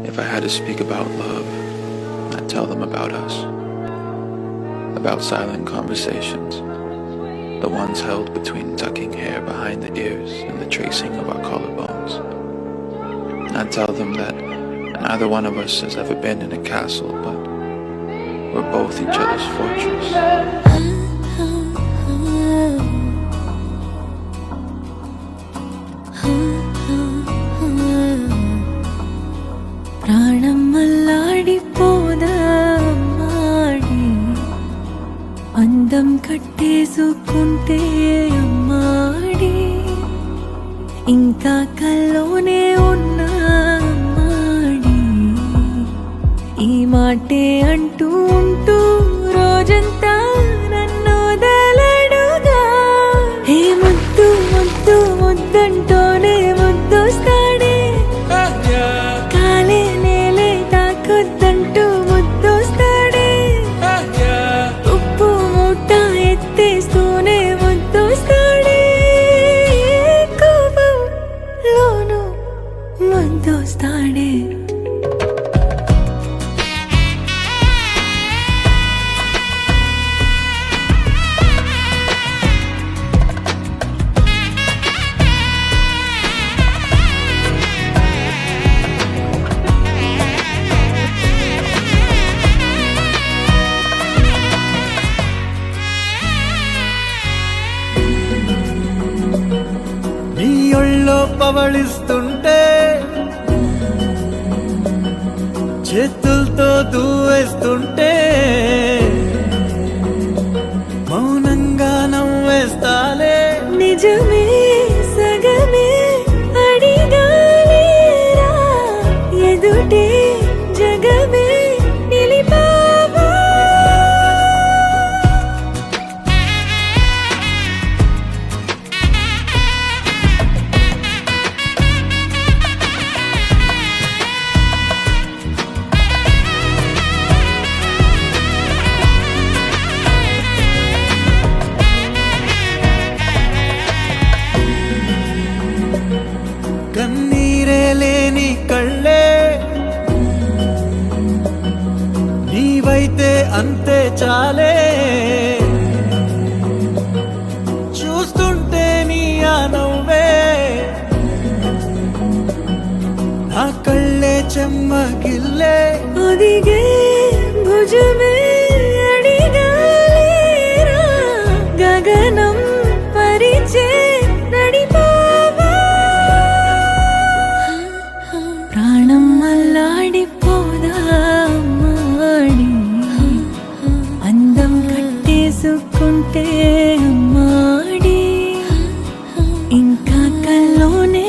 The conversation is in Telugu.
If I had to speak about love, I'd tell them about us. About silent conversations, the ones held between tucking hair behind the ears and the tracing of our collarbones. I'd tell them that neither one of us has ever been in a castle, but we're both each other's fortress. ప్రాణం అల్లాడిపోదా అమ్మాడి, అందం కట్టేసుకుంటే అమ్మాడి, ఇంకా కల్లోనే ఉన్నా అమ్మాడి, ఈ మాటే అంటూ ఉంటూ రోజంతా నన్ను వదలడుగా. ఏ ముద్దు ముద్దు ముద్దంటూనే ముద్దొస్తాడే, కాలే నేలే తాకొద్దంటూ ముద్దొస్తాడే, ఉప్పు మూట ఎత్తేస్తూనే ముద్దొస్తాడే, కోపంలోనూ ముద్దొస్తాడే. నీ ఒళ్ళో పవళిస్తుంటే చేతులతో దూవేస్తుంటే మౌనంగా నవ్వేస్తాలే. నిజమే సగమే అడిగాలేరా, ఎదుటే జగమే నిలిపావా. కన్నీరే లేని కళ్ళే నీవైతే అంతే చాలే, చూస్తుంటే నీ ఆ నవ్వే నా కళ్ళే చెమ్మగిల్లే. ఒదిగే భుజమే అడిగాలేరా, గగనం పరిచే నడిపావా. ప్రాణం అల్లాడిపోదా అమ్మాడి, అందం కట్టేసుకుంటే అమ్మాడి, ఇంకా కల్లోనే